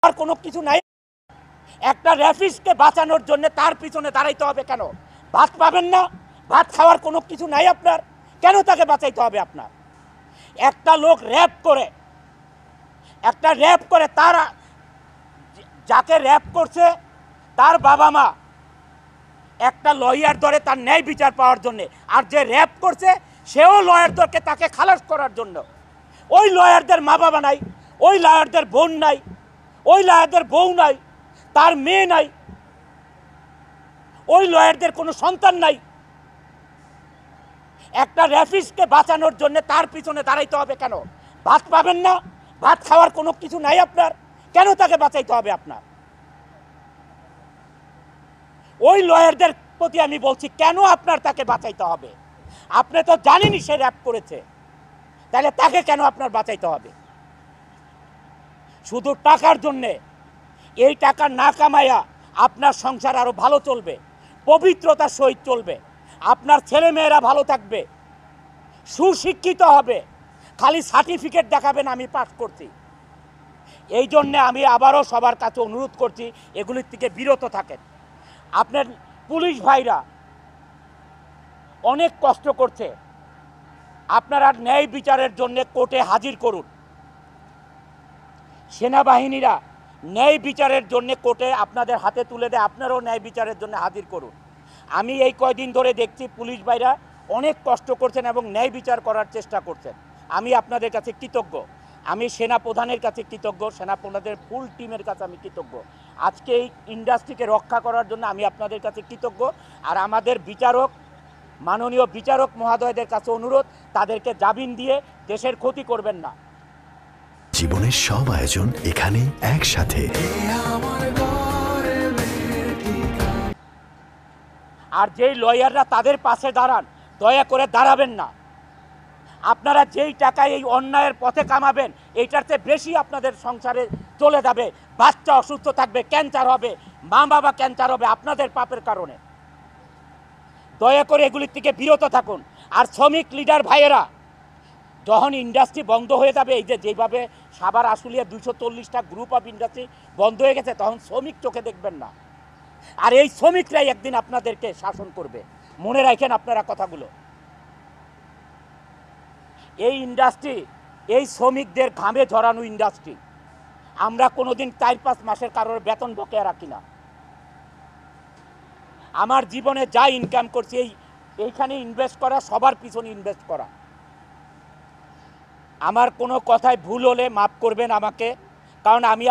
আর কোনো কিছু নাই। একটা র্যাফিসকে বাঁচানোর জন্য তার পিছনে দাঁড়াইতে হবে কেন? ভাত পাবেন না, ভাত খাওয়ার কোনো কিছু নাই আপনার, কেন তাকে বাঁচাইতে হবে আপনার? একটা লোক র্যাপ করে তার যাকে র্যাপ করছে তার বাবা মা একটা লয়ার ধরে তার ন্যায় বিচার পাওয়ার জন্য, আর যে র্যাপ করছে সেও লয়ার ধরকে তাকে খালাস করার জন্য। ওই লয়ারদের মা বাবা নাই, ওই লয়ারদের বোন নাই, ওই লয়ারদের বউ নাই, তার মেয়ে নাই, ওই লয়ারদের কোনো সন্তান নাই। একটা র্যাফিসকে বাঁচানোর জন্য তার পিছনে দাঁড়াইতে হবে কেন? ভাত পাবেন না, ভাত খাওয়ার কোনো কিছু নাই আপনার, কেন তাকে বাঁচাইতে হবে আপনার? ওই লয়ারদের প্রতি আমি বলছি, কেন আপনার তাকে বাঁচাইতে হবে? আপনি তো জানেনই সে র্যাপ করেছে, তাহলে তাকে কেন আপনার বাঁচাইতে হবে? শুধু টাকার জন্যে। এই টাকা না কামাইয়া আপনার সংসার আরো ভালো চলবে, পবিত্রতার সহিত চলবে, আপনার ছেলে মেয়েরা ভালো থাকবে, সুশিক্ষিত হবে। খালি সার্টিফিকেট দেখাবেন আমি পাস করছি। এই জন্যে আমি আবারও সবার কাছে অনুরোধ করছি, এগুলির থেকে বিরত থাকেন। আপনার পুলিশ ভাইরা অনেক কষ্ট করছে, আপনারা ন্যায় বিচারের জন্য কোর্টে হাজির করুন। সেনাবাহিনীরা ন্যায় বিচারের জন্য কোর্টে আপনাদের হাতে তুলে দেয়, আপনারাও ন্যায় বিচারের জন্য হাজির করুন। আমি এই কয়দিন ধরে দেখছি পুলিশ ভাইরা অনেক কষ্ট করছেন এবং ন্যায় বিচার করার চেষ্টা করছেন। আমি আপনাদের কাছে কৃতজ্ঞ, আমি সেনা প্রধানের কাছে কৃতজ্ঞ, সেনা প্রধানের ফুল টিমের কাছে আমি কৃতজ্ঞ। আজকে এই ইন্ডাস্ট্রিকে রক্ষা করার জন্য আমি আপনাদের কাছে কৃতজ্ঞ। আর আমাদের বিচারক, মাননীয় বিচারক মহোদয়দের কাছে অনুরোধ, তাদেরকে জামিন দিয়ে দেশের ক্ষতি করবেন না। জীবনের সব আয়োজন এখানে একসাথে। আর যেই লয়াররা তাদের পাশে দাঁড়ান, দয়া করে দাঁড়াবেন না। আপনারা যেই টাকায় এই অন্যায়ের পথে কামাবেন, এইটার চেয়ে বেশি আপনাদের সংসারে চলে যাবে। বাচ্চা অসুস্থ থাকবে, ক্যান্সার হবে, মা বাবা ক্যান্সার হবে আপনাদের পাপের কারণে। দয়া করে এগুলির থেকে বিরত থাকুন। আর শ্রমিক লিডার ভাইয়েরা, যখন ইন্ডাস্ট্রি বন্ধ হয়ে যাবে, এই যে যেভাবে সাভার আশুলিয়া 240টা গ্রুপ অফ ইন্ডাস্ট্রি বন্ধ হয়ে গেছে, তখন শ্রমিক চোখে দেখবেন না। আর এই শ্রমিকরাই একদিন আপনাদেরকে শাসন করবে, মনে রাখেন আপনারা কথাগুলো। এই ইন্ডাস্ট্রি এই শ্রমিকদের ঘামে ঝরানো ইন্ডাস্ট্রি। আমরা কোনোদিন 4-5 মাসের কারোর বেতন বকেয়া রাখি না। আমার জীবনে যা ইনকাম করছি এইখানে ইনভেস্ট করা, সবার পিছনে ইনভেস্ট করা। আমার কোনো কথায় ভুল হলে মাফ করবেন আমাকে, কারণ আমি